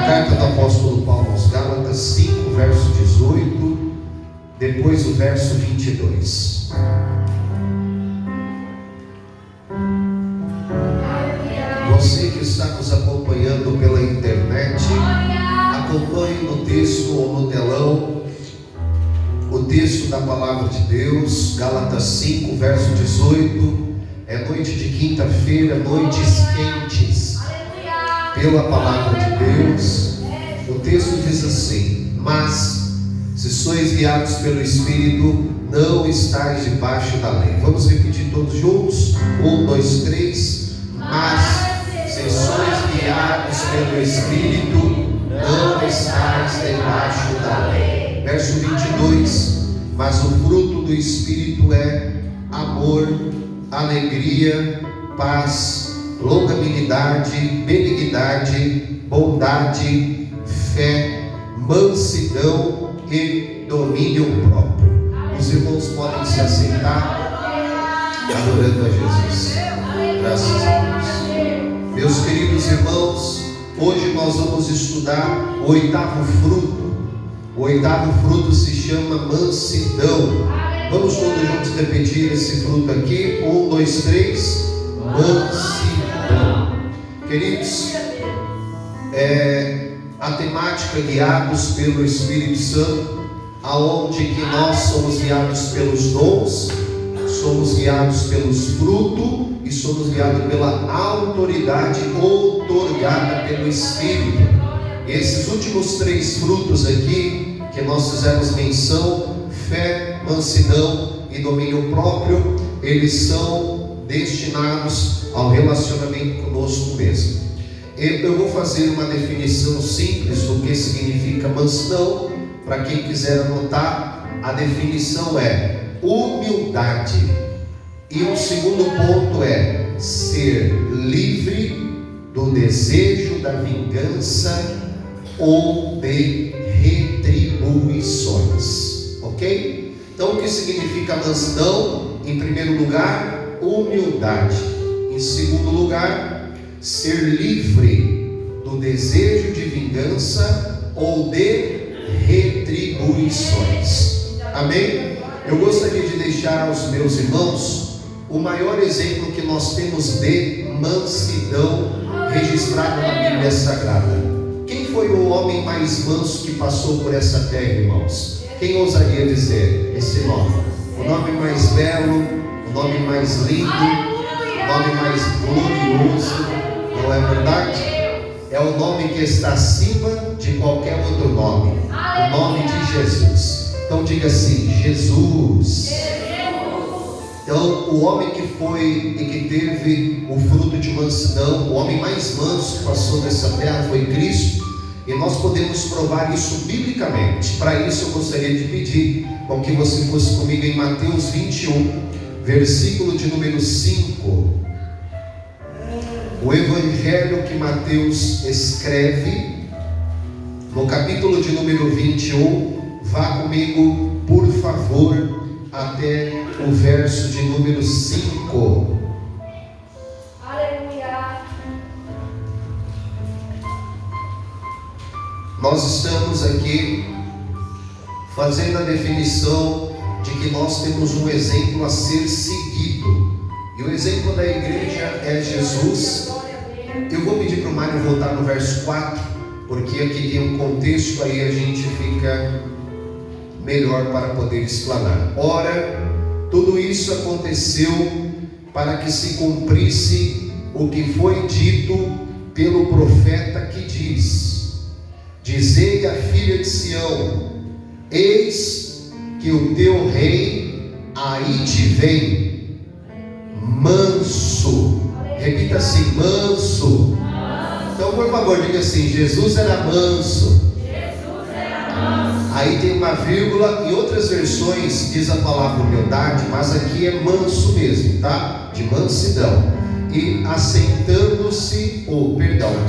carta do apóstolo Paulo aos Gálatas 5, verso 18, depois o verso 22. Você que está nos acompanhando pela internet, acompanhe no texto ou no telão o texto da palavra de Deus. Gálatas 5, verso 18. É noite de quinta-feira, noites quentes pela palavra de Deus. O texto diz assim: mas se sois guiados pelo Espírito, não estáis debaixo da lei. Vamos repetir todos juntos? 1, 2, 3. Mas se sois guiados pelo Espírito, não estáis debaixo da lei. Verso 22. Mas o fruto do Espírito é amor, alegria, paz, longanimidade, benignidade, bondade, fé, mansidão e domínio próprio. Os irmãos podem se assentar adorando a Jesus. Graças a Deus. Meus queridos irmãos, hoje nós vamos estudar o oitavo fruto. O oitavo fruto se chama mansidão. Vamos todos juntos repetir esse fruto aqui. 1, 2, 3. Mansidão. Queridos, a temática guiados pelo Espírito Santo, aonde que nós somos guiados pelos dons, somos guiados pelos frutos e somos guiados pela autoridade outorgada pelo Espírito. Esses últimos 3 frutos aqui que nós fizemos menção, fé, mansidão e domínio próprio, eles são destinados ao relacionamento conosco mesmo. Eu vou fazer uma definição simples do que significa mansidão. Para quem quiser anotar, a definição é humildade. E o segundo ponto é ser livre do desejo da vingança ou de retribuições. Ok? Então, o que significa mansidão? Em primeiro lugar, humildade. Em segundo lugar, ser livre do desejo de vingança ou de retribuições. Amém? Eu gostaria de deixar aos meus irmãos o maior exemplo que nós temos de mansidão registrado na Bíblia Sagrada. Quem foi o homem mais manso que passou por essa terra, irmãos? Quem ousaria dizer esse nome? O nome mais belo, o nome mais lindo, o nome mais glorioso, não é verdade? É o nome que está acima de qualquer outro nome, o nome de Jesus. Então diga assim: Jesus. Então o homem que foi e que teve o fruto de mansidão, o homem mais manso que passou nessa terra foi Cristo. E nós podemos provar isso biblicamente. Para isso eu gostaria de pedir com que você fosse comigo em Mateus 21, versículo de número 5. O evangelho que Mateus escreve, no capítulo de número 21, vá comigo, por favor, até o verso de número 5. Aleluia. Nós estamos aqui fazendo a definição de que nós temos um exemplo a ser seguido. E o exemplo da igreja é Jesus. Eu vou pedir para o Mário voltar no verso 4, porque aqui tem um contexto, aí a gente fica melhor para poder explanar. Ora, tudo isso aconteceu para que se cumprisse o que foi dito pelo profeta que diz: dizei à filha de Sião, eis que o teu rei aí te vem, manso. Repita assim: manso. Então, por favor, diga assim: Jesus era manso. Aí tem uma vírgula. Em outras versões diz a palavra humildade, mas aqui é manso mesmo, tá? De mansidão. E assentando-se,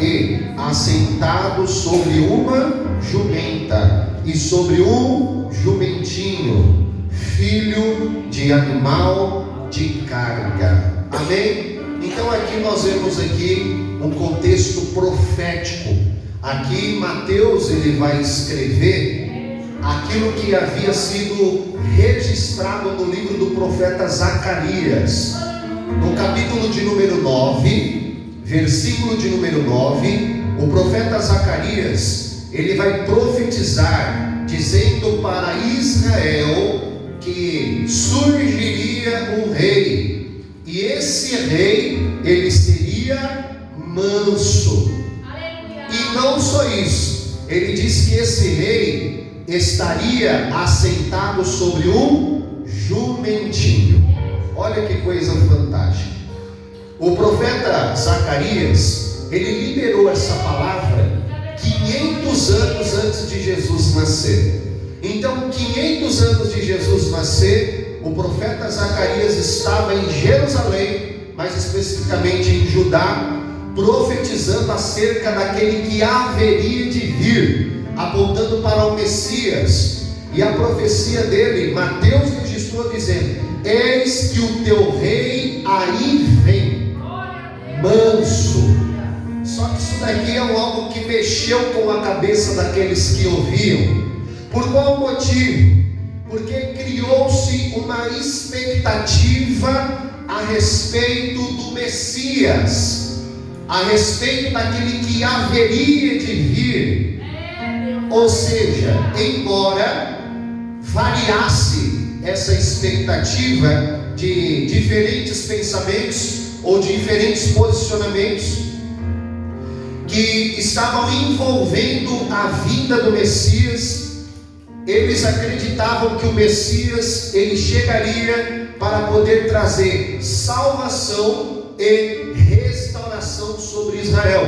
e assentado sobre uma jumenta e sobre um jumentinho, filho de animal de carga. Amém? Então aqui nós vemos aqui um contexto profético, Aqui Mateus ele vai escrever aquilo que havia sido registrado no livro do profeta Zacarias, no capítulo de número 9, versículo de número 9. O profeta Zacarias ele vai profetizar, dizendo para Israel que surgiria um rei, e esse rei ele seria manso. E não só isso, ele diz que esse rei estaria assentado sobre um jumentinho. Olha que coisa fantástica. O profeta Zacarias, ele liberou essa palavra 500 anos antes de Jesus nascer. Então, 500 anos de Jesus nascer, o profeta Zacarias estava em Jerusalém, mais especificamente em Judá, profetizando acerca daquele que haveria de vir, apontando para o Messias. E a profecia dele, Mateus registrou dizendo: eis que o teu rei aí vem, manso. Só que isso daqui é algo que mexeu com a cabeça daqueles que ouviam. Por qual motivo? Porque criou-se uma expectativa a respeito do Messias, a respeito daquele que haveria de vir. Ou seja, embora variasse essa expectativa de diferentes pensamentos ou de diferentes posicionamentos que estavam envolvendo a vinda do Messias, eles acreditavam que o Messias ele chegaria para poder trazer salvação e restauração sobre Israel.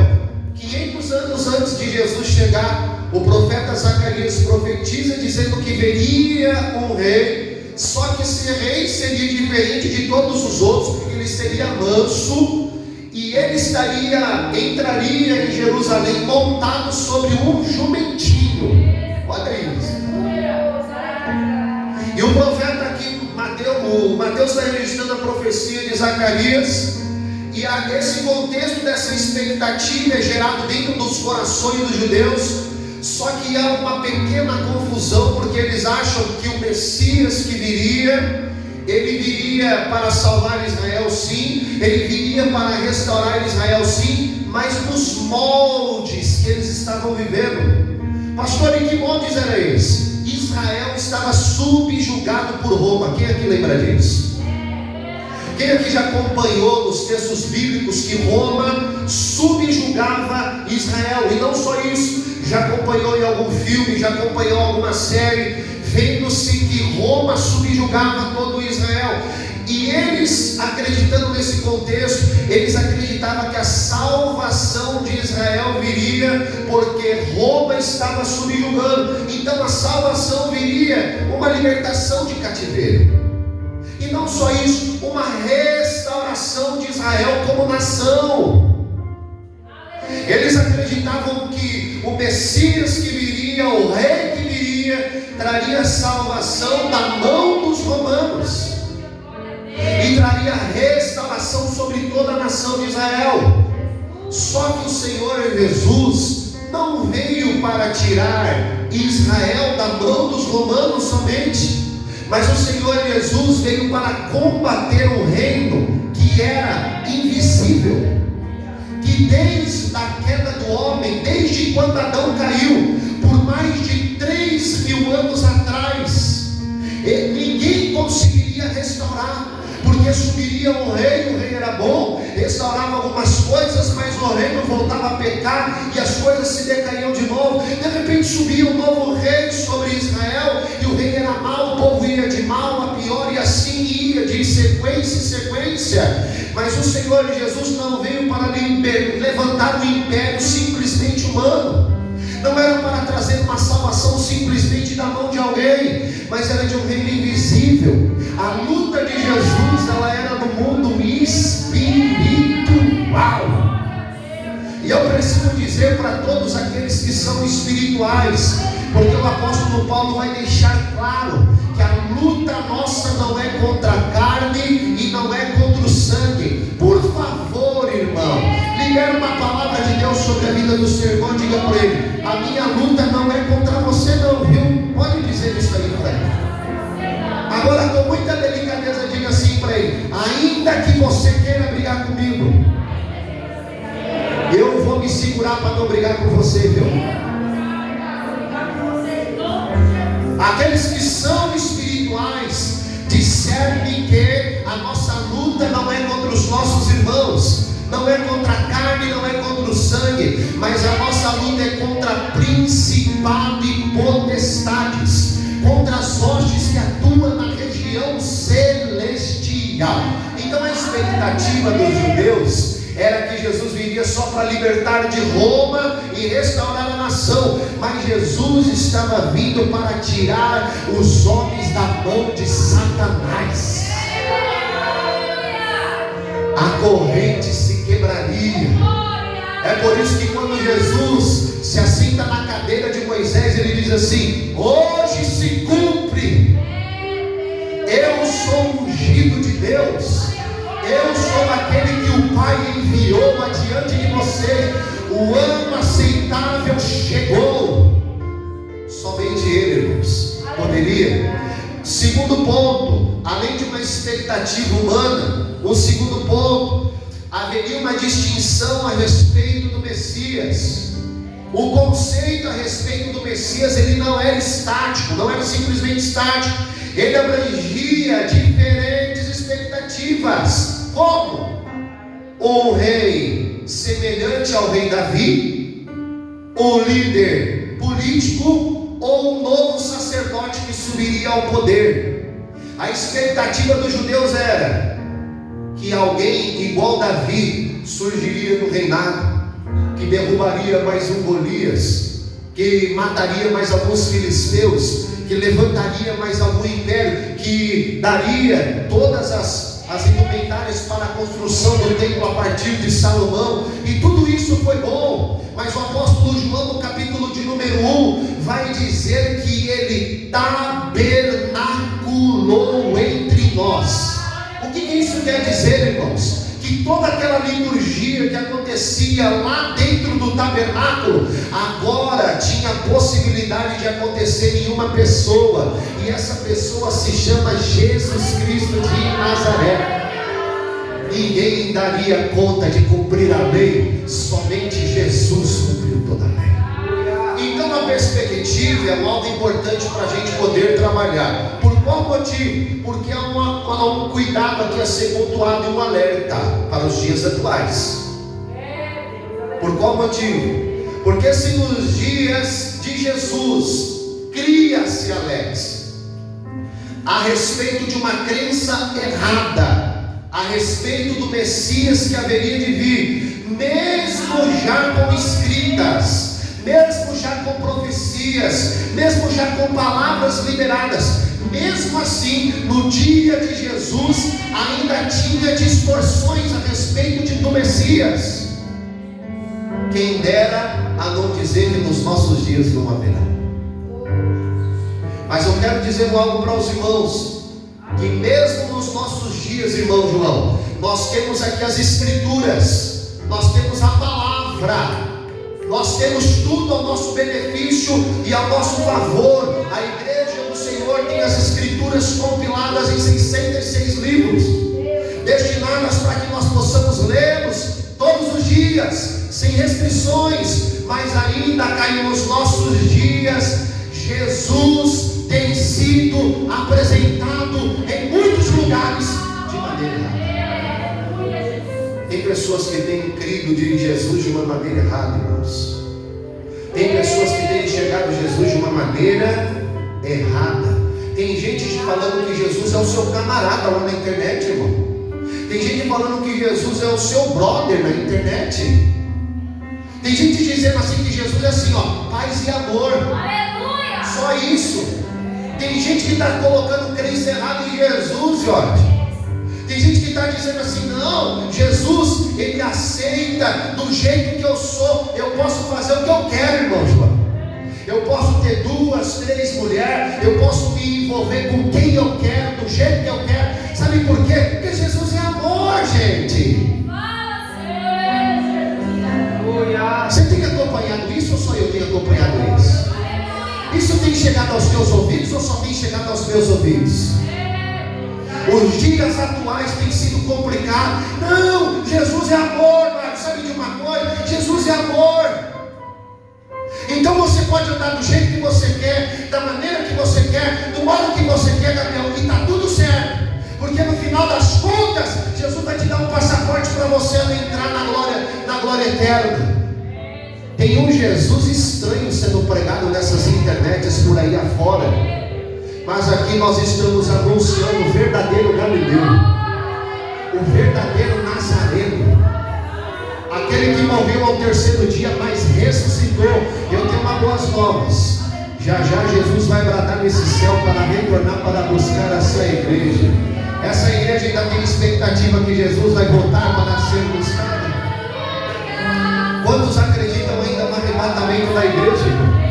500 anos antes de Jesus chegar, o profeta Zacarias profetiza dizendo que veria um rei, só que esse rei seria diferente de todos os outros, porque ele seria manso e ele entraria em Jerusalém montado sobre um jumentinho. Olha isso. E o profeta aqui, Mateus está registrando a profecia de Zacarias. E esse contexto dessa expectativa é gerado dentro dos corações dos judeus. Só que há uma pequena confusão, porque eles acham que o Messias que viria, ele viria para salvar Israel sim, ele viria para restaurar Israel sim, mas nos moldes que eles estavam vivendo. Pastor, em que moldes era esse? Israel estava subjugado por Roma. Quem aqui lembra disso? Quem aqui já acompanhou nos textos bíblicos que Roma subjugava Israel? E não só isso, já acompanhou em algum filme, já acompanhou alguma série, vendo-se que Roma subjugava todo Israel. E eles, acreditando nesse contexto, eles acreditavam que a salvação de Israel viria porque Roma estava subjugando. Então a salvação viria, uma libertação de cativeiro. E não só isso, uma restauração de Israel como nação. Eles acreditavam que o Messias que viria, o rei que viria, traria salvação da mão dos romanos e traria restauração sobre toda a nação de Israel. Só que o Senhor Jesus não veio para tirar Israel da mão dos romanos somente, mas o Senhor Jesus veio para combater um reino que era invisível, que desde a queda do homem, desde quando Adão caiu, por mais de 3.000 anos atrás, ninguém conseguiria restaurar, porque subiria um rei, o rei era bom, restaurava algumas coisas, mas o reino voltava a pecar e as coisas se decaíam de novo. De repente subia um novo rei sobre Israel e o rei era mau, o povo ia de mal a pior e assim ia de sequência em sequência. Mas o Senhor Jesus não veio para levantar um império simplesmente humano, não era para trazer uma salvação simplesmente da mão de alguém, mas era de um reino invisível. A luta de Jesus, ela era no mundo espiritual. E eu preciso dizer para todos aqueles que são espirituais, porque o apóstolo Paulo vai deixar claro que a luta nossa não é contra a carne e não é contra o sangue. Por favor, irmão, libera uma palavra de Deus sobre a vida do seu irmão, diga para ele: a minha luta não é contra você não, viu? Pode dizer isso aí para ele. Agora, com muita delicadeza, diga assim para ele: ainda que você queira brigar comigo, eu vou me segurar para não brigar com você, viu? Aqueles que são espirituais discernem que a nossa luta não é contra os nossos irmãos, não é contra a carne, não é contra o sangue, mas a nossa luta é contra principados e potestades, contra as hostes que atuam na região celestial. Então a expectativa dos judeus era que Jesus viria só para libertar de Roma e restaurar a nação, mas Jesus estava vindo para tirar os homens da mão de Satanás. A corrente se quebraria. É por isso que quando Jesus se assenta na cadeira de Moisés, ele diz assim: hoje se cumpre, eu sou o ungido de Deus, eu sou aquele que o Pai enviou adiante de você, o ano aceitável chegou. Somente Ele, irmãos, poderia. Segundo ponto, além de uma expectativa humana, o segundo ponto, haveria uma distinção a respeito do Messias. O conceito a respeito do Messias, ele não era estático, não era simplesmente estático, ele abrangia diferentes expectativas. Como? Um rei semelhante ao rei Davi, um líder político, ou um novo sacerdote que subiria ao poder. A expectativa dos judeus era que alguém igual Davi surgiria no reinado, que derrubaria mais um Golias, que mataria mais alguns filisteus, que levantaria mais algum império, que daria todas as indumentárias para a construção do templo a partir de Salomão. E tudo isso foi bom, mas o apóstolo João, no capítulo de número 1, vai dizer que ele tabernaculou entre nós. O que isso quer dizer, irmãos? Que toda aquela liturgia que acontecia lá dentro do tabernáculo, agora tinha a possibilidade de acontecer em uma pessoa, e essa pessoa se chama Jesus Cristo de Nazaré. Ninguém daria conta de cumprir a lei, somente Jesus cumpriu toda a lei. Então a perspectiva é algo importante para a gente poder trabalhar. Por qual motivo? Porque há um cuidado aqui a ser pontuado e um alerta para os dias atuais. Por qual motivo? Porque se nos dias de Jesus cria-se, Alex, a respeito de uma crença errada a respeito do Messias que haveria de vir, mesmo já com escritas, mesmo já com profecias, mesmo já com palavras liberadas, mesmo assim, no dia de Jesus, ainda tinha distorções a respeito do Messias. Quem dera a não dizer que nos nossos dias não haverá. Mas eu quero dizer algo para os irmãos, que mesmo nos nossos dias, irmão João, nós temos aqui as Escrituras, nós temos a palavra, nós temos tudo ao nosso benefício e ao nosso favor. A igreja do Senhor tem as Escrituras compiladas em 66 livros, destinadas para que nós possamos lê-los todos os dias, sem restrições. Mas ainda cai nos nossos dias, Jesus tem sido apresentado em muitos lugares de maneira errada. Tem pessoas que têm crido de Jesus de uma maneira errada, irmãos. Tem pessoas que têm enxergado Jesus de uma maneira errada. Tem gente falando que Jesus é o seu camarada lá na internet, irmão. Tem gente falando que Jesus é o seu brother na internet. Tem gente dizendo assim que Jesus é assim, ó, paz e amor. Aleluia! Só isso. Tem gente que está colocando crença errada em Jesus, Jorge. Tem gente que está dizendo assim, não, Jesus, Ele aceita do jeito que eu sou. Eu posso fazer o que eu quero, irmão João. Eu posso ter 2, 3 mulheres. Eu posso me envolver com quem eu quero, do jeito que eu quero. Sabe por quê? Porque Jesus é amor, gente. Você só eu tenho acompanhado isso? Isso tem chegado aos teus ouvidos ou só tem chegado aos meus ouvidos? Os dias atuais têm sido complicados. Não, Jesus é amor, mas sabe de uma coisa? Jesus é amor. Então você pode andar do jeito que você quer, da maneira que você quer, do modo que você quer, Gabriel, e está tudo certo. Porque no final das contas, Jesus vai te dar um passaporte para você entrar na glória eterna. Tem um Jesus estranho sendo pregado nessas internets por aí afora, mas aqui nós estamos anunciando o verdadeiro Galileu, o verdadeiro Nazareno, aquele que morreu ao terceiro dia, mas ressuscitou. Eu tenho uma boas novas. Já já Jesus vai bradar nesse céu para retornar, para buscar a sua igreja. Essa igreja ainda tem expectativa que Jesus vai voltar para ser buscada. Quantos acreditam ainda no arrebatamento da igreja, irmão?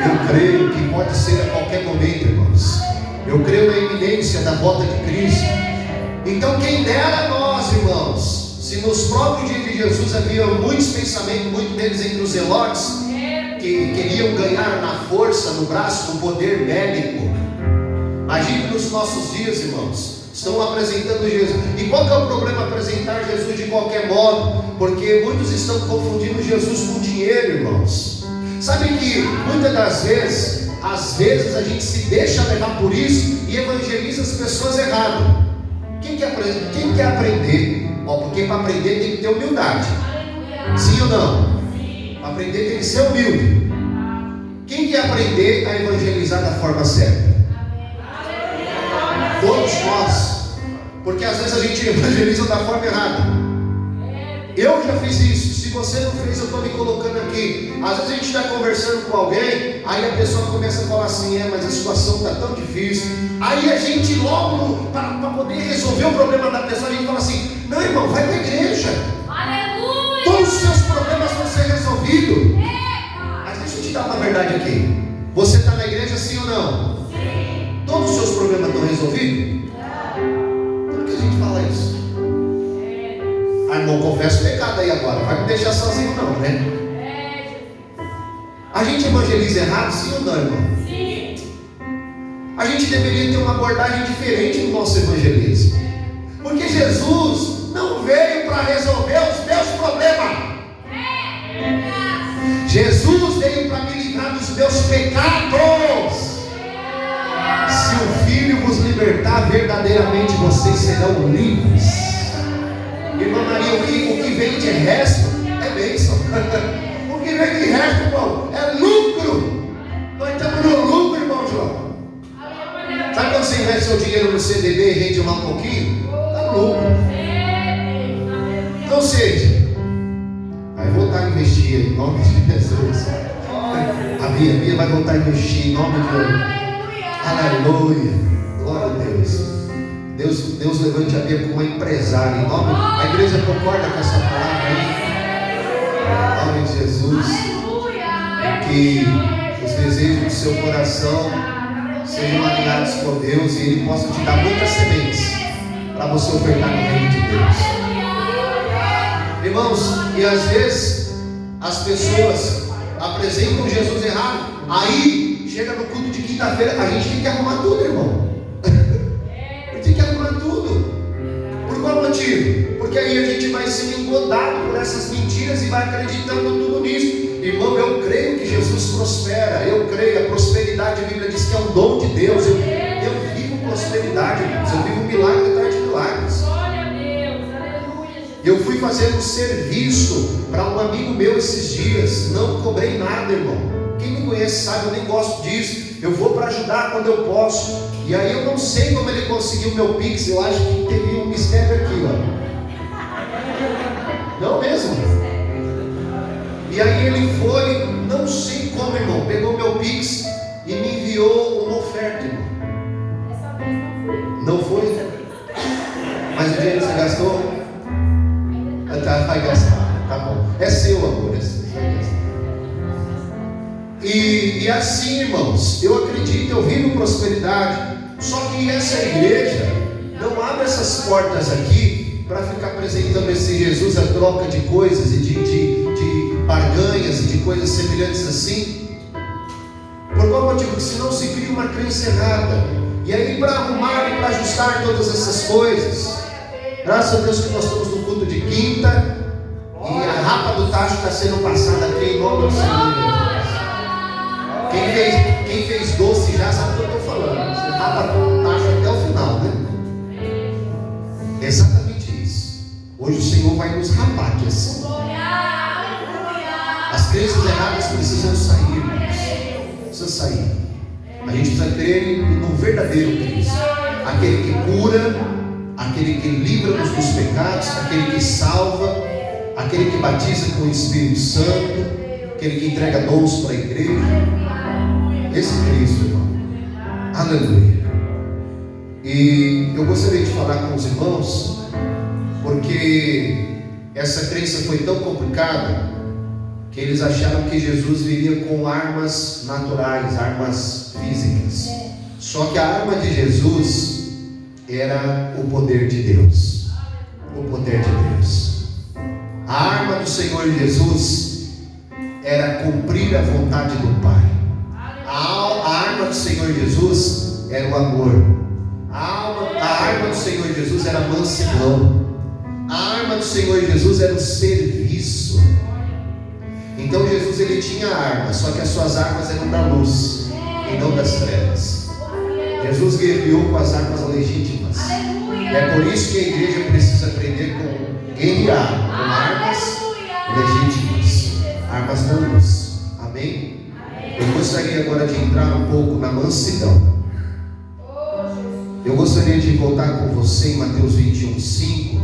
Eu creio que pode ser a qualquer momento, irmãos. Eu creio na iminência da volta de Cristo. Então quem dera nós, irmãos, se nos próprios dias de Jesus havia muitos pensamentos, muitos deles entre os zelotes, que queriam ganhar na força, no braço, no poder bélico. Imagine nos nossos dias, irmãos, estão apresentando Jesus. E qual que é o problema apresentar Jesus de qualquer modo? Porque muitos estão confundindo Jesus com dinheiro, irmãos. Sabe que muitas das vezes, às vezes a gente se deixa levar por isso e evangeliza as pessoas errado. Quem quer aprender? Porque para aprender tem que ter humildade. Sim ou não? Para aprender tem que ser humilde. Quem quer aprender a evangelizar da forma certa? Todos nós. Porque às vezes a gente evangeliza da forma errada. Eu já fiz isso. Se você não fez, eu estou me colocando aqui. Às vezes a gente está conversando com alguém, aí a pessoa começa a falar assim: mas a situação está tão difícil. Aí a gente logo, para poder resolver o problema da pessoa, a gente fala assim: não, irmão, vai para a igreja. Aleluia! Todos os seus problemas vão ser resolvidos. Mas deixa eu te dar uma verdade aqui. Você está na igreja, sim ou não? Sim. Todos os seus problemas estão resolvidos? Por que a gente fala isso? Irmão, confessa o pecado aí agora. Vai me deixar sozinho não, né? A gente evangeliza errado, sim ou não, irmão? Sim. A gente deveria ter uma abordagem diferente no nosso evangelismo. Porque Jesus não veio para resolver os meus problemas. Jesus veio para me livrar dos meus pecados. Se o Filho vos libertar, verdadeiramente vocês serão livres. Irmã Maria, o que vem de resto é bênção. O que vem de resto, irmão, é lucro. Nós estamos no lucro, irmão João. Sabe quando você investe seu dinheiro no CDB e rende lá um pouquinho? Está no lucro. Então seja, vai voltar a investir em nome de Jesus. A Bia vai voltar a investir em nome de Jesus. Aleluia. Glória a Deus. Deus levante a Bia como uma empresária. Em nome, a igreja concorda com essa palavra aí? Em nome de Jesus. Que os desejos do seu coração sejam alinhados com Deus e Ele possa te dar muitas sementes para você ofertar no reino de Deus. Irmãos, e às vezes as pessoas apresentam Jesus errado. Aí chega no culto de quinta-feira, a gente tem que arrumar tudo, irmão. Tem que arrumar tudo. Por qual motivo? Porque aí a gente vai sendo engodado por essas mentiras e vai acreditando tudo nisso. Irmão, eu creio que Jesus prospera. Eu creio, a prosperidade, a Bíblia diz que é um dom de Deus. Eu vivo prosperidade, irmãos. Eu vivo milagre atrás de milagres. Eu fui fazer um serviço para um amigo meu esses dias. Não cobrei nada, irmão. Quem me conhece sabe, eu nem gosto disso. Eu vou para ajudar quando eu posso. E aí eu não sei como ele conseguiu o meu Pix. Eu acho que teve um mistério aqui, ó. Não mesmo? E aí ele foi, não sei como, irmão, pegou meu Pix e me enviou uma oferta, irmão. Não foi? Mas o dinheiro você gastou? Vai gastar, tá bom. É seu, amor, é seu. E assim, irmãos, eu acredito, eu vivo prosperidade. Só que essa igreja não abre essas portas aqui para ficar apresentando esse Jesus a troca de coisas e de barganhas campanhas e de coisas semelhantes assim? Por qual motivo? Porque senão se cria uma crença errada. E aí, para arrumar e para ajustar todas essas coisas, graças a Deus que nós estamos no culto de quinta e a rapa do tacho está sendo passada aqui em nome do Senhor. Quem fez doce já sabe o que eu estou falando. Você rapa o tacho até o final, né? Exatamente isso. Hoje o Senhor vai nos rapar aqui assim. As crenças erradas precisam sair, irmãos. Precisa sair. A gente precisa crer no verdadeiro Cristo, aquele que cura, aquele que livra-nos dos pecados, aquele que salva, aquele que batiza com o Espírito Santo, aquele que entrega dons para a igreja. Esse Cristo, irmão. Aleluia. E eu gostaria de falar com os irmãos, porque essa crença foi tão complicada que eles acharam que Jesus viria com armas naturais, armas físicas. Só que a arma de Jesus era o poder de Deus. O poder de Deus. A arma do Senhor Jesus era cumprir a vontade do Pai. A arma do Senhor Jesus era o amor. A arma do Senhor Jesus era a mansidão. A arma do Senhor Jesus era o serviço. Então Jesus ele tinha armas, só que as suas armas eram da luz e não das trevas. Jesus guerreou com as armas legítimas. É por isso que a igreja precisa aprender com guerrear com armas legítimas, armas da luz. Amém? Eu gostaria agora de entrar um pouco na mansidão. Eu gostaria de voltar com você em Mateus 21:5,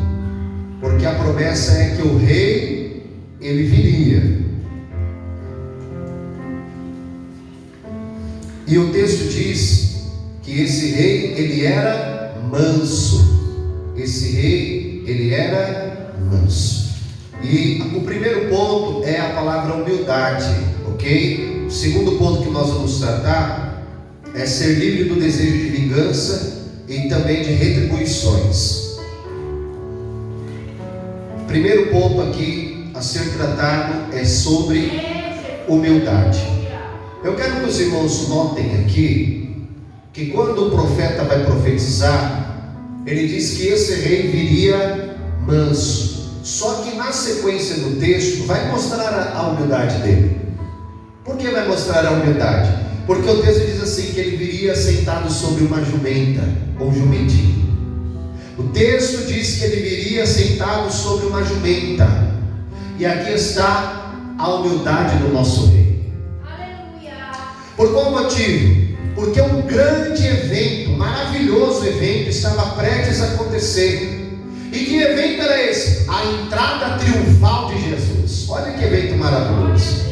porque a promessa é que o rei ele viria. E o texto diz que esse rei, ele era manso. Esse rei, ele era manso. E o primeiro ponto é a palavra humildade, ok? O segundo ponto que nós vamos tratar é ser livre do desejo de vingança e também de retribuições. O primeiro ponto aqui a ser tratado é sobre humildade. Eu quero que os irmãos notem aqui que quando o profeta vai profetizar, ele diz que esse rei viria manso. Só que na sequência do texto vai mostrar a humildade dele. Por que vai mostrar a humildade? Porque o texto diz assim, que ele viria sentado sobre uma jumenta, ou jumentinho. O texto diz que ele viria sentado sobre uma jumenta. E aqui está a humildade do nosso rei. Por qual motivo? Porque um grande evento, maravilhoso evento, estava prestes a acontecer. E que evento era esse? A entrada triunfal de Jesus. Olha que evento maravilhoso.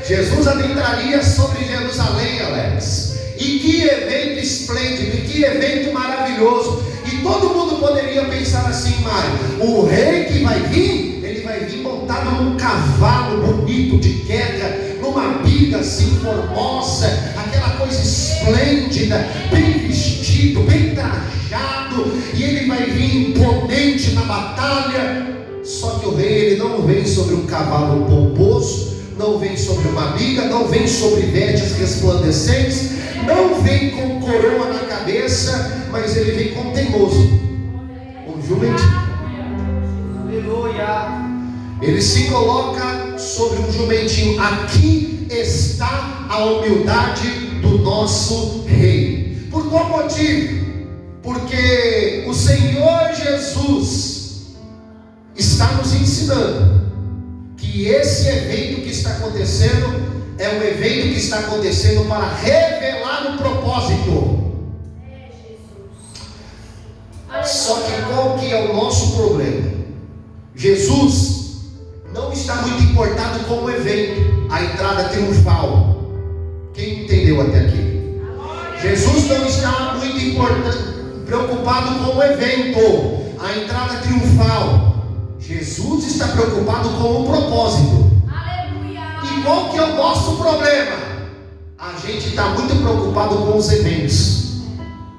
Jesus adentraria sobre Jerusalém, Alex. E que evento esplêndido, e que evento maravilhoso. E todo mundo poderia pensar assim, Mário, o rei que vai vir, ele vai vir montado num cavalo bonito de queda, numa biga assim formosa, aquela coisa esplêndida, bem vestido, bem trajado, e ele vai vir imponente na batalha. Só que o rei, ele não vem sobre um cavalo pomposo, não vem sobre uma biga, não vem sobre vestes resplandecentes, não vem com coroa na cabeça, mas ele vem como teimoso, um jumentinho. Aleluia. Ele se coloca sobre um jumentinho. Aqui está a humildade do nosso rei. Por qual motivo? Porque o Senhor Jesus está nos ensinando que esse evento que está acontecendo é um evento que está acontecendo para revelar um propósito. Só que qual que é o nosso problema? Jesus não está muito importado com o evento, a entrada triunfal. Quem entendeu até aqui? Jesus não está muito preocupado com o evento, a entrada triunfal. Jesus está preocupado com o propósito. Aleluia. E qual que é o nosso problema? A gente está muito preocupado com os eventos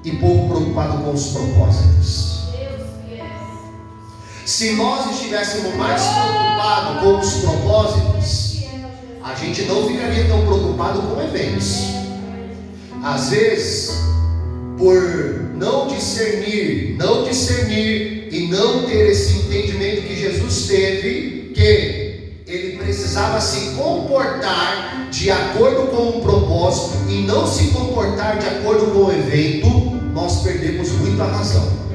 e pouco preocupado com os propósitos. Se nós estivéssemos mais preocupados com os propósitos, gente não ficaria tão preocupado com eventos. Às vezes, por não discernir e não ter esse entendimento que Jesus teve, que ele precisava se comportar de acordo com o propósito e não se comportar de acordo com o evento, nós perdemos muito a razão.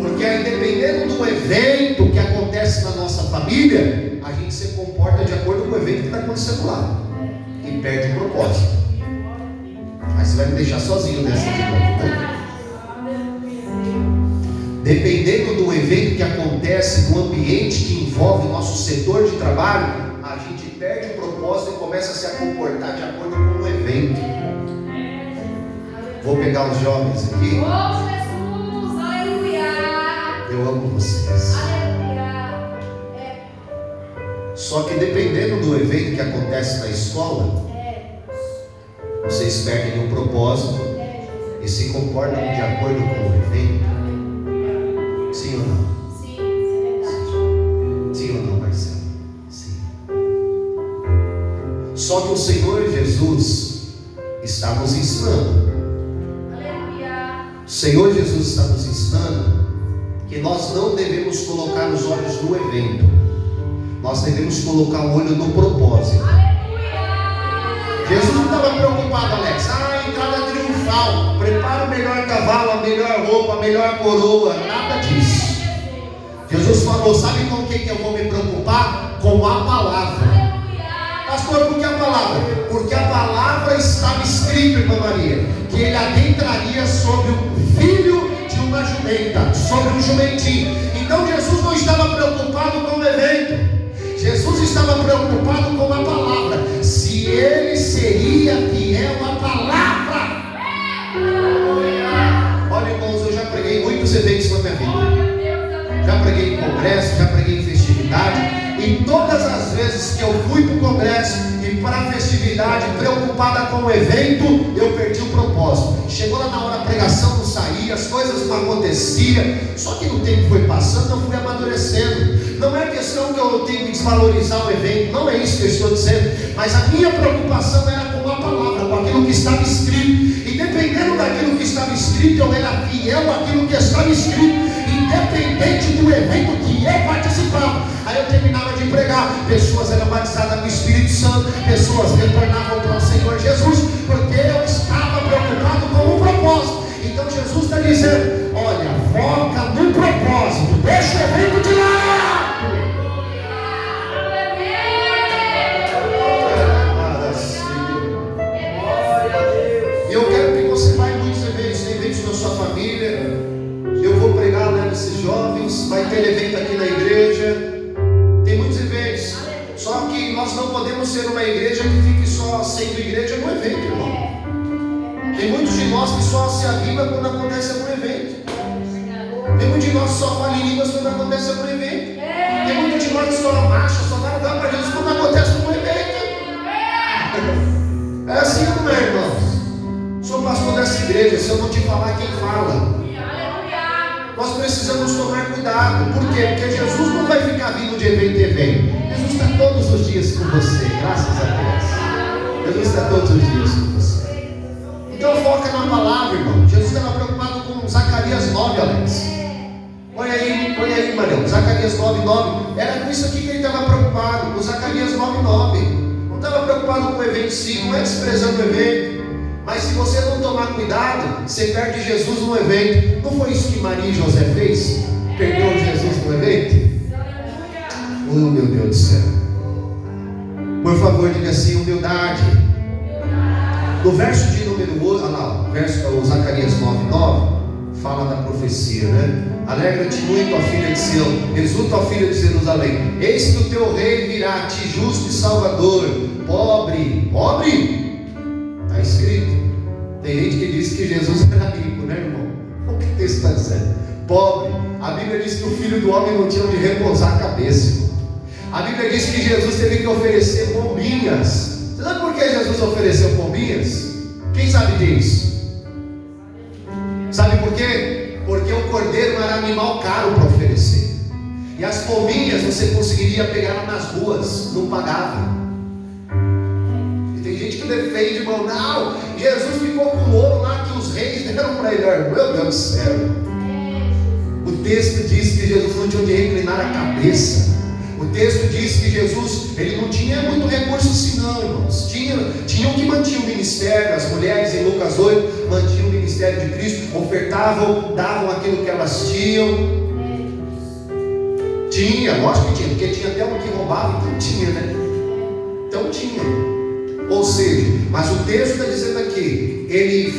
Porque aí, dependendo do evento que acontece na nossa família, a gente se comporta de acordo com o evento que está acontecendo lá e perde o propósito. Aí você vai me deixar sozinho nessa de novo, né? Dependendo do evento que acontece, do ambiente que envolve o nosso setor de trabalho, a gente perde o propósito e começa a se comportar de acordo com o evento. Vou pegar os jovens aqui. Oh, Jesus, aleluia. Eu amo vocês. Aleluia. Só que dependendo do evento que acontece na escola, vocês perdem o propósito e se comportam de acordo com o evento. Sim ou não? Sim, é verdade. Sim ou não, Marcelo? Sim. Só que o Senhor Jesus está nos ensinando. Aleluia. O Senhor Jesus está nos ensinando que nós não devemos colocar os olhos no evento. Nós devemos colocar o olho no propósito. Aleluia. Jesus não estava preocupado, Alex. Entrada triunfal. Prepara o melhor cavalo, a melhor roupa, a melhor coroa. Nada disso. Jesus falou: sabe com o que eu vou me preocupar? Com a palavra. Pastor, por que a palavra? Porque a palavra estava escrita, irmã Maria, que ele adentraria sobre o filho de uma jumenta, sobre um jumentinho. Então Jesus não estava preocupado com o evento. Jesus estava preocupado com a palavra. Se ele seria fiel à palavra. Olha, irmãos, eu já preguei muitos eventos na minha vida. Já preguei em congresso, já preguei em festividade. E todas as vezes que eu fui para o congresso e para a festividade, preocupada com o evento, eu perdi o propósito. Chegou lá na hora, a pregação não saía, as coisas não aconteciam. Só que no tempo foi passando, eu fui amadurecendo. Não é questão que eu tenho que desvalorizar o evento, não é isso que eu estou dizendo. Mas a minha preocupação era com a palavra, com aquilo que estava escrito. E dependendo daquilo que estava escrito, eu era fiel àquilo que estava escrito, independente do evento que eu participava. Aí eu terminava de pregar, pessoas eram batizadas no Espírito Santo, pessoas retornavam para o Senhor Jesus, porque eu estava preocupado com o propósito. Então Jesus está dizendo: olha, foca no propósito, deixa o evento de lado. E eu quero que você vá em muitos eventos, tem eventos na sua família. Eu vou pregar, né, nesses jovens, vai ter evento aqui na igreja. Tem muitos eventos. Só que nós não podemos ser uma igreja que fique só sendo igreja no evento, irmão. Tem muitos de nós que só se aviva quando acontece algum evento. Tem muitos de nós que só fala em línguas quando acontece algum evento. Tem muitos de nós que só marcha, só dá lugar para Jesus quando acontece algum evento. É assim, não é, irmãos? Sou pastor dessa igreja, se eu não te falar, quem fala? Nós precisamos tomar cuidado. Por quê? Porque Jesus não vai ficar vindo de evento em evento. Jesus está todos os dias com você, graças a Deus. Jesus está todos os dias com você. Então foca na palavra, irmão. Jesus estava preocupado com Zacarias 9, Alex. Põe aí, Marião. Zacarias 9:9. Era com isso aqui que ele estava preocupado, com Zacarias 9:9. Não estava preocupado com o evento em si, não é desprezando o evento. Mas se você não tomar cuidado, você perde Jesus no evento. Não foi isso que Maria e José fez? Perdeu Jesus no evento? Oh, meu Deus do céu. Por favor, diga assim: humildade. No verso de número 8, olha lá, o Zacarias 9:9, fala da profecia, né? Alegra-te muito, ó filha de Sião, exulta, ó filha de Jerusalém. Eis que o teu rei virá a ti, justo e salvador, pobre. Está escrito. Tem gente que diz que Jesus era rico, né, irmão? O que o texto está dizendo? Pobre. A Bíblia diz que o filho do homem não tinha onde repousar a cabeça, irmão. A Bíblia diz que Jesus teve que oferecer pombinhas. Você sabe por que Jesus ofereceu pombinhas? Quem sabe disso? Sabe por quê? Porque o cordeiro era animal caro para oferecer. E as pombinhas você conseguiria pegar nas ruas, não pagava. gente que defende, irmão. Não, Jesus ficou com o ouro lá que os reis deram para ele. Meu Deus do céu. O texto diz que Jesus não tinha onde reclinar a cabeça. O texto diz que Jesus, ele não tinha muito recurso assim não, irmãos. Tinham que mantinham o ministério. As mulheres em Lucas 8 mantinham o ministério de Cristo, ofertavam, davam aquilo que elas tinham. Tinha, lógico que tinha, porque tinha até um que roubava, então tinha, né? Então tinha. Ou seja, mas o texto está dizendo aqui, ele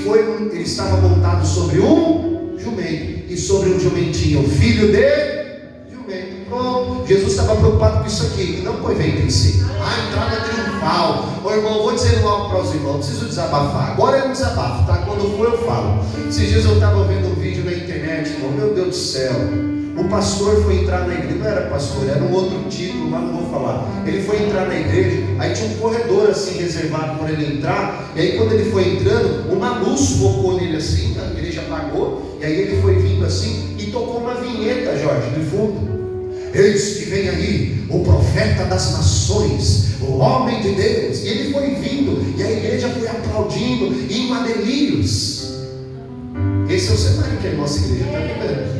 estava montado sobre um jumento, e sobre um jumentinho, filho de jumento. Pronto, Jesus estava preocupado com isso aqui, e não com o evento em si. A entrada triunfal. Ô irmão, vou dizer algo para os irmãos, preciso desabafar. Agora eu desabafo, tá? Quando for eu falo. Esses dias eu estava vendo um vídeo na internet, irmão, meu Deus do céu. O pastor foi entrar na igreja, não era pastor, era um outro título, mas não vou falar. Ele foi entrar na igreja, aí tinha um corredor assim reservado para ele entrar. E aí quando ele foi entrando, uma luz focou nele assim, a igreja apagou. E aí ele foi vindo assim e tocou uma vinheta, Jorge, de fundo. Eis que vem aí o profeta das nações, o homem de Deus. E ele foi vindo, e a igreja foi aplaudindo, indo a delírios. Esse é o cenário que a nossa igreja está vivendo.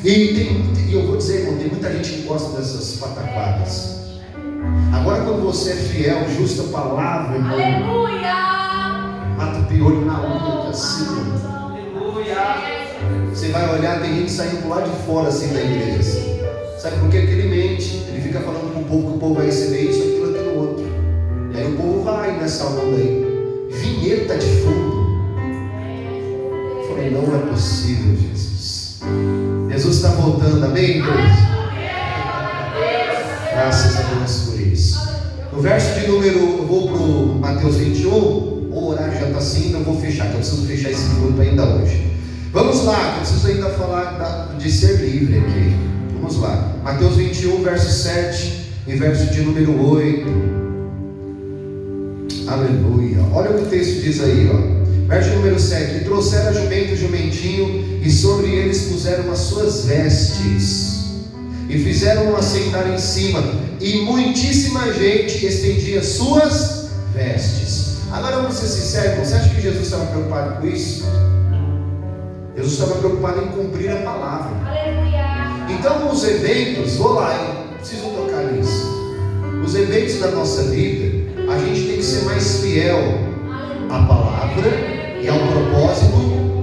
E eu vou dizer, irmão, tem muita gente que gosta dessas pataquadas. Agora quando você é fiel, justa palavra, irmão, Aleluia! mata o piolho na unha, assim. Aleluia! Você vai olhar, tem gente saindo por lá de fora assim da igreja. Assim. Sabe por quê? Porque ele mente. Ele fica falando para o povo que o povo vai receber isso, aquilo, outro. E aí o povo vai nessa onda aí. Vinheta de fundo. Eu falei, não é possível, Jesus. Jesus está voltando, amém, Deus? Graças a Deus por isso. No verso de número, eu vou para o Mateus 21. O horário já está assim, eu vou fechar, que eu preciso fechar esse grupo ainda hoje. Vamos lá, que eu preciso ainda falar de ser livre aqui. Vamos lá. Mateus 21, verso 7 e verso de número 8. Aleluia. Olha o que o texto diz aí, ó. Verso número 7. E trouxeram jumento e jumentinho, e sobre eles puseram as suas vestes, e fizeram-no assentar em cima, e muitíssima gente estendia suas vestes. Agora vamos ser sinceros, você acha que Jesus estava preocupado com isso? Jesus estava preocupado em cumprir a palavra. Aleluia! Então os eventos, vou lá, eu preciso tocar nisso. Os eventos da nossa vida, a gente tem que ser mais fiel à palavra e ao propósito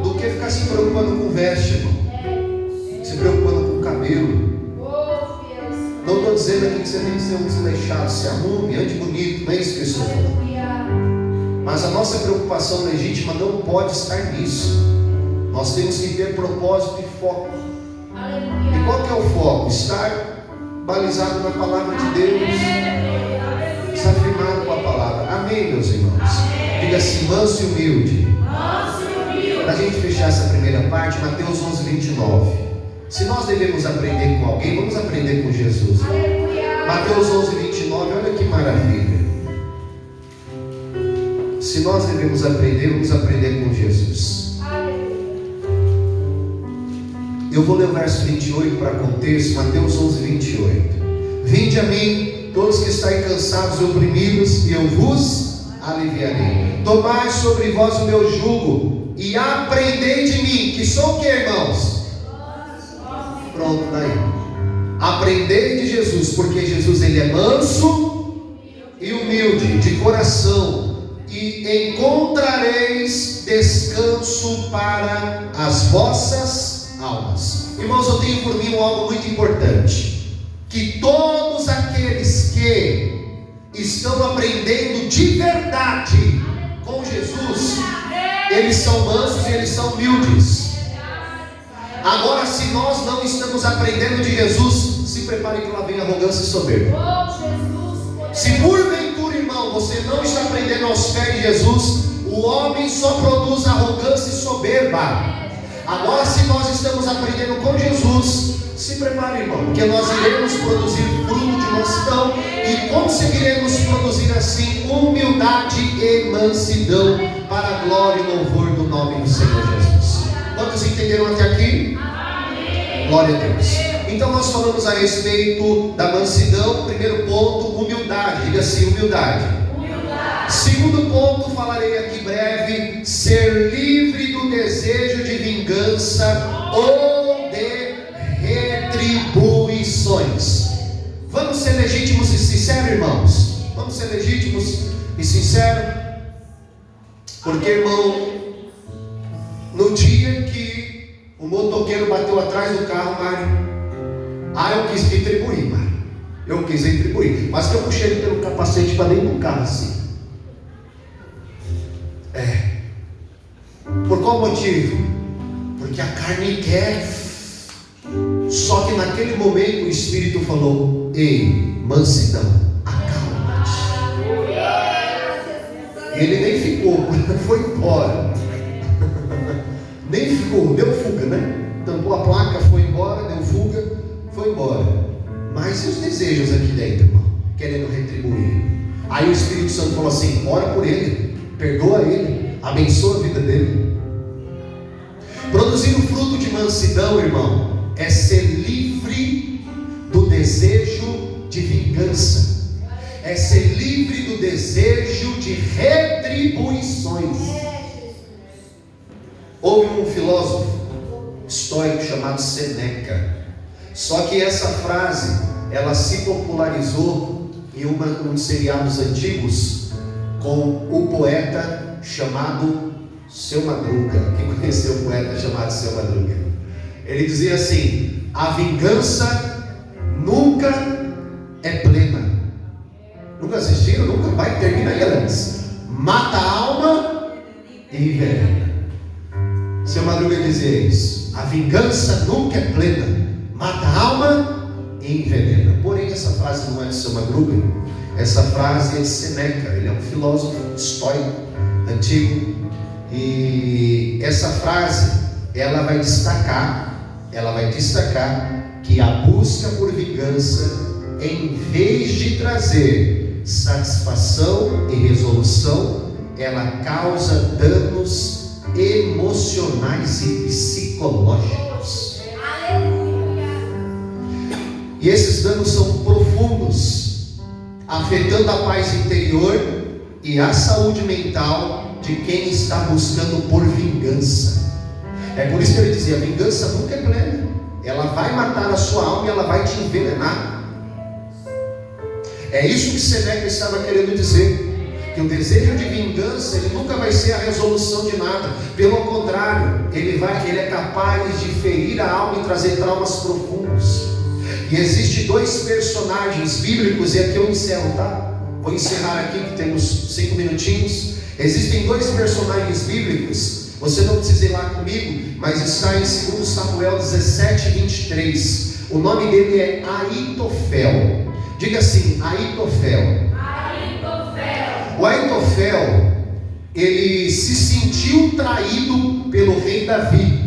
do que ficar se preocupando com veste, irmão. Se preocupando com o cabelo. Não estou dizendo aqui que você tem que ser um desleixado, se arrume, ande bonito, não é isso que eu estou falando. Mas a nossa preocupação legítima não pode estar nisso. Nós temos que ter propósito e foco. E qual que é o foco? Estar balizado na palavra de Deus. Estar firmado com a palavra. Amém, meus irmãos? Diga assim, manso e humilde. Para a gente fechar essa primeira parte, Mateus 11, 29. Se nós devemos aprender com alguém, vamos aprender com Jesus. Mateus 11, 29, olha que maravilha. Se nós devemos aprender, vamos aprender com Jesus. Eu vou ler o verso 28 para contexto, Mateus 11, 28. Vinde a mim, todos que estáis cansados e oprimidos, e eu vos aliviarei. Tomai sobre vós o meu jugo, e aprendei de mim, que sou o que, irmãos? Pronto, daí. Aprendei de Jesus, porque Jesus ele é manso e humilde, de coração, e encontrareis descanso para as vossas almas. Irmãos, eu tenho por mim algo muito importante, que todos aqueles que estão aprendendo de verdade com Jesus, eles são mansos e eles são humildes. Agora, se nós não estamos aprendendo de Jesus, se prepare que lá vem arrogância e soberba. Se porventura, irmão, você não está aprendendo aos pés de Jesus, o homem só produz arrogância e soberba. Agora, se nós estamos aprendendo com Jesus, se prepare, irmão, porque nós iremos produzir fruto de mansidão e conseguiremos produzir assim humildade e mansidão para a glória e louvor do nome do Senhor Jesus. Quantos entenderam até aqui? Amém. Glória a Deus. Então nós falamos a respeito da mansidão. Primeiro ponto, humildade. Diga assim, humildade. ser livre do desejo de vingança ou de retribuições. Vamos ser legítimos e sinceros, irmãos? Vamos ser legítimos e sinceros? Porque, irmão, no dia que o motoqueiro bateu atrás do carro, Mário, eu quis retribuir, Mário. Eu quis retribuir, mas que eu puxei ele pelo capacete para dentro do carro assim. Por qual motivo? Porque a carne quer. Só que naquele momento o Espírito falou: ei, mansidão, acalma-te. Ele nem ficou, foi embora. Nem ficou, deu fuga, né? Tampou a placa, foi embora, deu fuga, foi embora. Mas e os desejos aqui dentro, irmão? Querendo retribuir. Aí o Espírito Santo falou assim: ora por ele, perdoa ele, abençoa a vida dele. Produzir o fruto de mansidão, irmão, é ser livre do desejo de vingança, é ser livre do desejo de retribuições. Houve um filósofo estoico chamado Sêneca. Só que essa frase, ela se popularizou em uns seriados antigos com o poeta chamado Seu Madruga. Quem conheceu o poeta chamado Seu Madruga? Ele dizia assim: a vingança nunca é plena. Nunca assistiram? Nunca vai, termina aí antes. Mata a alma e envenena. Seu Madruga dizia isso: a vingança nunca é plena, mata a alma e envenena. Porém, essa frase não é de Seu Madruga, essa frase é de Sêneca. Ele é um filósofo estoico antigo. E essa frase, ela vai destacar que a busca por vingança, em vez de trazer satisfação e resolução, ela causa danos emocionais e psicológicos. Aleluia. E esses danos são profundos, afetando a paz interior e a saúde mental de quem está buscando por vingança. É por isso que ele dizia: a vingança nunca é plena, ela vai matar a sua alma e ela vai te envenenar. É isso que Sêneca estava querendo dizer, que o desejo de vingança, ele nunca vai ser a resolução de nada. Pelo contrário, ele é capaz de ferir a alma e trazer traumas profundos. E existem dois personagens bíblicos, e aqui eu encerro, tá? Vou encerrar aqui que temos 5 minutinhos. Existem dois personagens bíblicos, você não precisa ir lá comigo, mas está em 2 Samuel 17:23. O nome dele é Aitofel. Diga assim: Aitofel. O Aitofel, ele se sentiu traído pelo rei Davi.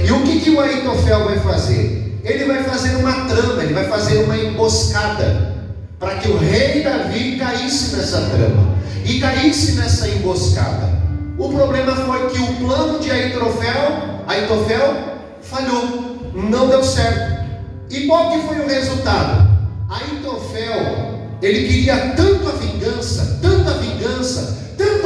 E o que o Aitofel vai fazer? Ele vai fazer uma trama, ele vai fazer uma emboscada, para que o rei Davi caísse nessa trama e caísse nessa emboscada. O problema foi que o plano de Aitofel falhou, não deu certo. E qual que foi o resultado? Aitofel, ele queria tanto a vingança, tanta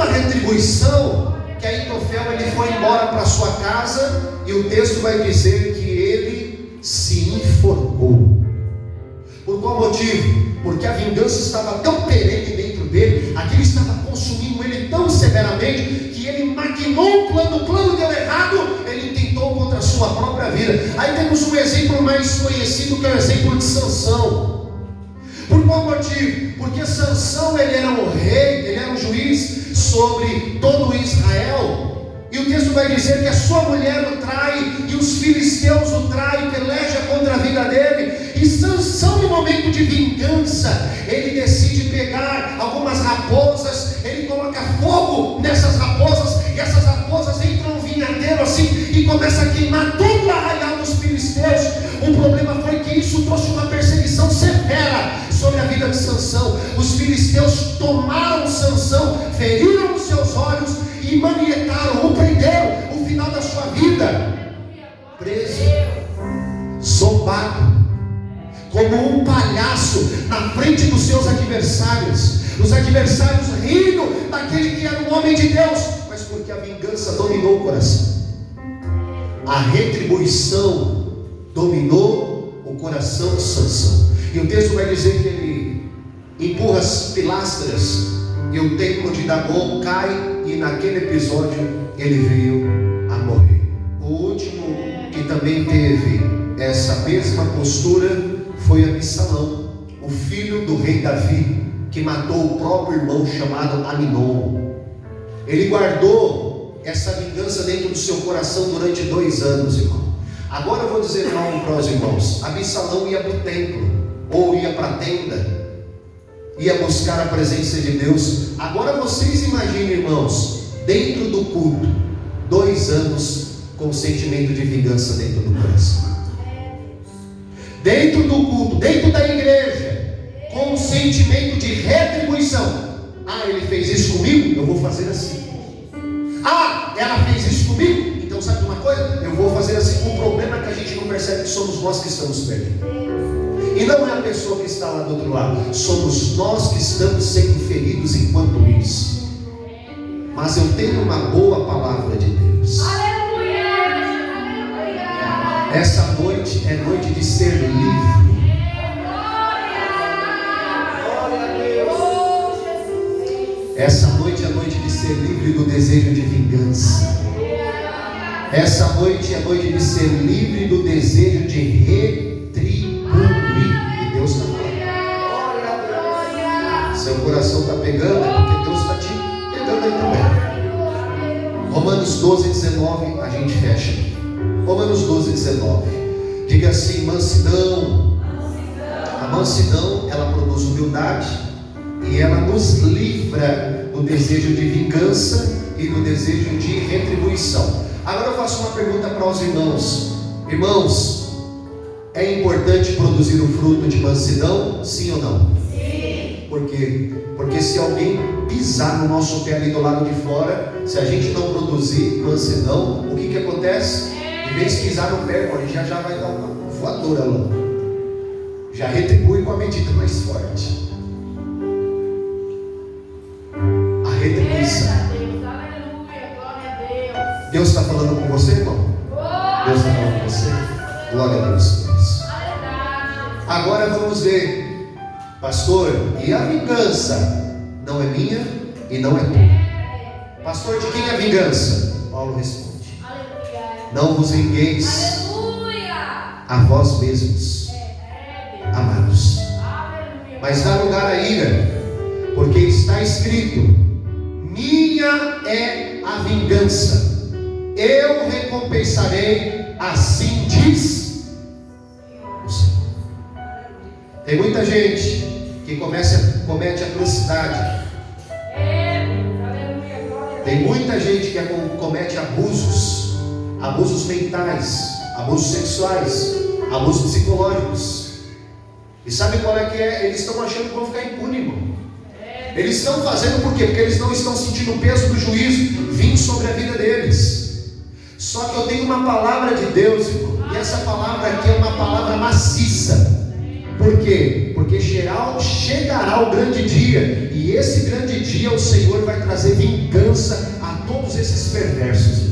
retribuição, que Aitofel ele foi embora para sua casa, e o texto vai dizer que ele se enforcou. Por qual motivo? Porque a vingança estava tão perene dentro dele, aquilo estava consumindo ele tão severamente, que ele maquinou um plano, o plano deu errado, ele intentou contra a sua própria vida. Aí temos um exemplo mais conhecido, que é o exemplo de Sansão. Por qual motivo? Porque Sansão, ele era um rei, ele era um juiz sobre todo Israel. E o texto vai dizer que a sua mulher o trai, e os filisteus o traem, peleja contra a vida dele. E Sansão, no momento de vingança, ele decide pegar algumas raposas, ele coloca fogo nessas raposas, e essas raposas entram no vinhadeiro assim, e começa a queimar todo o arraial dos filisteus. O problema foi que isso trouxe uma perseguição severa sobre a vida de Sansão. Os filisteus tomaram Sansão, feriram os seus olhos e manietaram, o prenderam. O final da sua vida, preso, zombado, como um palhaço na frente dos seus adversários. Os adversários rindo daquele que era um homem de Deus. Mas porque a vingança dominou o coração. A retribuição dominou o coração de Sansão. E o texto vai dizer que ele empurra as pilastras e o templo de Dagom cai, e naquele episódio ele veio a morrer. O último que também teve essa mesma postura foi Absalão, o filho do rei Davi, que matou o próprio irmão chamado Aminon. Ele guardou essa vingança dentro do seu coração durante 2 anos, irmão. Agora eu vou dizer algo para os irmãos. Absalão ia para o templo, ou ia para a tenda, ia buscar a presença de Deus. Agora vocês imaginem, irmãos, dentro do culto, 2 anos com sentimento de vingança dentro do coração. Dentro do culto, dentro da igreja, com um sentimento de retribuição. Ah, ele fez isso comigo, eu vou fazer assim. Ah, ela fez isso comigo, então sabe de uma coisa? Eu vou fazer assim. O problema é que a gente não percebe que somos nós que estamos perdendo. E não é a pessoa que está lá do outro lado, somos nós que estamos sendo feridos enquanto isso. Mas eu tenho uma boa palavra de Deus. Aleluia! Aleluia! Essa noite é noite de ser livre. Essa noite é noite de ser livre do desejo de vingança. Essa noite é noite de ser livre do desejo de retribuir. E Deus está falando. Seu coração está pegando, é porque Deus está te pegando aí também. Romanos 12, 19, a gente fecha aqui. Romanos 12, 19. Diga assim: mansidão. A mansidão, ela produz humildade, e ela nos livra do desejo de vingança e do desejo de retribuição. Agora eu faço uma pergunta para os irmãos. Irmãos, é importante produzir o fruto de mansidão? Sim ou não? Sim. Por quê? Porque se alguém pisar no nosso pé ali do lado de fora, se a gente não produzir mansidão, o que acontece? Em vez de pisar no pé, ele já vai dar uma voadora lá. Já retribui com a medida mais forte. Retribuição. Deus está falando com você, irmão? Deus está falando com você? Glória a Deus. Agora vamos ver, pastor, e a vingança não é minha e não é tua. Pastor, de quem é a vingança? Paulo responde: não vos vingueis a vós mesmos, amados, mas dá lugar à ira, porque está escrito: minha é a vingança, eu recompensarei, assim diz o Senhor. Tem muita gente que comete atrocidade. Tem muita gente que comete abusos mentais, abusos sexuais, abusos psicológicos. E sabe qual é que é? Eles estão achando que vão ficar impunes, irmão. Eles estão fazendo por quê? Porque eles não estão sentindo o peso do juízo vir sobre a vida deles. Só que eu tenho uma palavra de Deus, irmão, e essa palavra aqui é uma palavra maciça. Por quê? Porque chegará o grande dia, e esse grande dia o Senhor vai trazer vingança a todos esses perversos.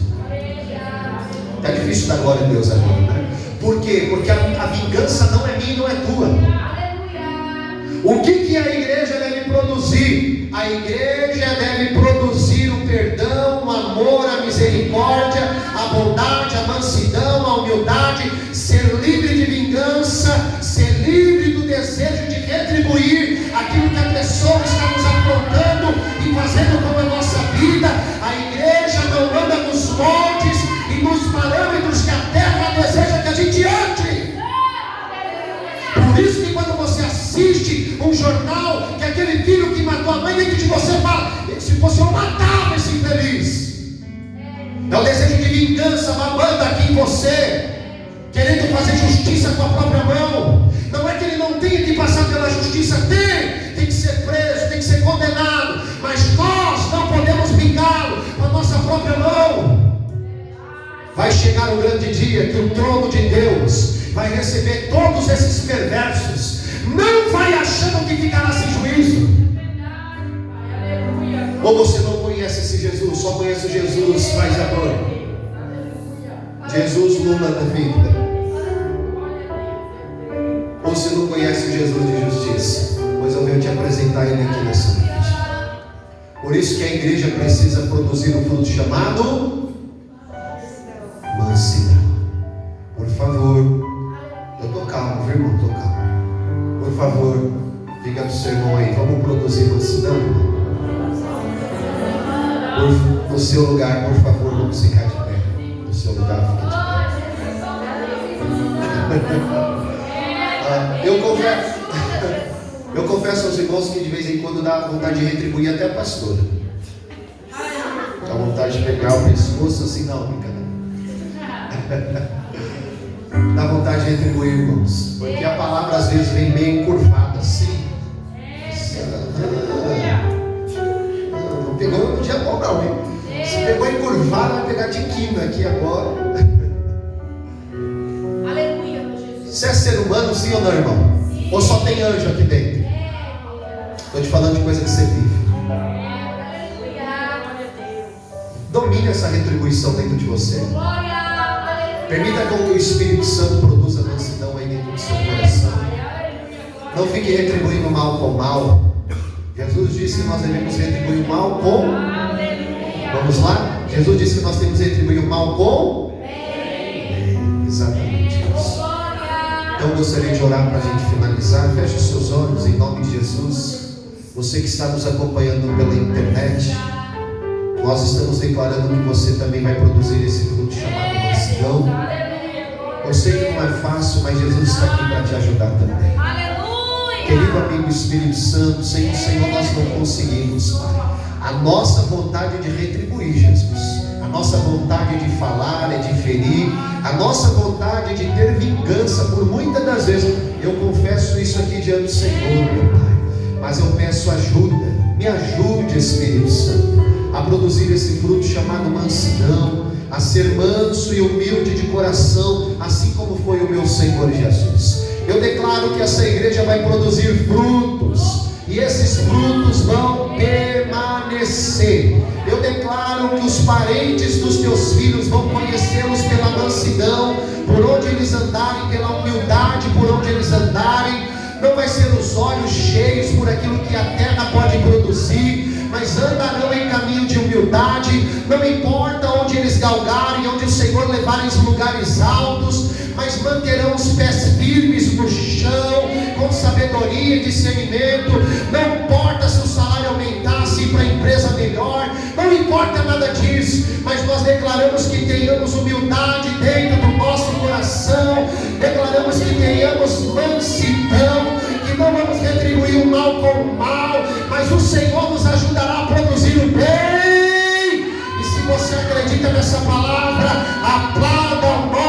Está difícil dar glória a Deus agora, né? Por quê? Porque a vingança não é minha e não é tua. O que a igreja deve produzir? A igreja deve produzir o perdão, o amor, a misericórdia, a bondade, a mansidão, a humildade, ser livre de vingança, ser livre do desejo de retribuir aquilo que a pessoa está nos aprontando e fazendo com a nossa vida. A igreja não anda nos moldes e nos parâmetros que a terra deseja que a gente ande. Por isso que quando você assiste um jornal, que aquele filho que matou a mãe dentro de você fala: se fosse eu matava esse infeliz. É o desejo de vingança babando aqui em você, querendo fazer justiça com a própria mão. Não é que ele não tenha que passar pela justiça, tem que ser preso, tem que ser condenado, mas nós não podemos vingá-lo com a nossa própria mão. Vai chegar o grande dia que o trono de Deus vai receber todos esses perversos. Não vai achando que ficará sem juízo. Ou você não conhece conhece esse Jesus, só conhece o Jesus Pai de amor. Jesus Lula da vida. Ou se não conhece o Jesus de justiça, pois eu venho te apresentar ele aqui nessa noite. Por isso que a igreja precisa produzir um fruto chamado mansidão. Por favor, eu estou calmo, viu, irmão? Estou calmo. Por favor, diga para o seu irmão aí, vamos produzir mansidão, irmão? No seu lugar, por favor, vamos ficar de pé. No seu lugar, fique de pé. Eu confesso aos irmãos que de vez em quando dá vontade de retribuir até a pastora. Dá vontade de pegar o pescoço assim, não, brincadeira. Dá vontade de retribuir, irmãos, porque a palavra às vezes vem meio encurvada assim. Não pegou no dia bom não, hein? Se pegou encurvada, vai pegar de quina aqui agora. Aleluia, meu Jesus. Você é ser humano, sim ou não, irmão? Sim. Ou só tem anjo aqui dentro? Estou te falando de coisa que você vive. Domine essa retribuição dentro de você. Permita com que o Espírito Santo produza mansidão aí dentro do seu coração. Não fique retribuindo mal com mal. Jesus disse que nós devemos retribuir o mal com... Vamos lá? Jesus disse que nós temos que retribuir o mal com... Exatamente isso. Então eu gostaria de orar para a gente finalizar. Feche os seus olhos em nome de Jesus. Você que está nos acompanhando pela internet, nós estamos declarando que você também vai produzir esse fruto chamado mansidão. Eu sei que não é fácil, mas Jesus está aqui para te ajudar também. Querido amigo Espírito Santo, sem o Senhor nós não conseguimos, Pai. A nossa vontade é de retribuir, Jesus. A nossa vontade de falar é de ferir. A nossa vontade é de ter vingança. Por muitas das vezes, eu confesso isso aqui diante do Senhor, meu Pai. Mas eu peço ajuda. Me ajude, Espírito Santo, a produzir esse fruto chamado mansidão, a ser manso e humilde de coração, assim como foi o meu Senhor Jesus. Eu declaro que essa igreja vai produzir frutos, e esses frutos vão permanecer. Eu declaro que os parentes dos teus filhos vão conhecê-los pela mansidão, por onde eles andarem, pela humildade, por onde eles andarem. Não vai ser os olhos cheios por aquilo que a terra pode produzir, mas andarão em caminho de humildade. Não importa onde eles galgarem, onde o Senhor levarem os lugares altos, mas manterão os pés firmes no chão, com sabedoria e discernimento. Não importa se o salário aumentasse, ir para a empresa melhor, não importa nada disso, mas nós declaramos que tenhamos humildade dentro do nosso coração, declaramos que tenhamos mansidão, que não vamos retribuir o mal com o mal, mas o Senhor nos ajudará a produzir o bem. E se você acredita nessa palavra, aplauda o nome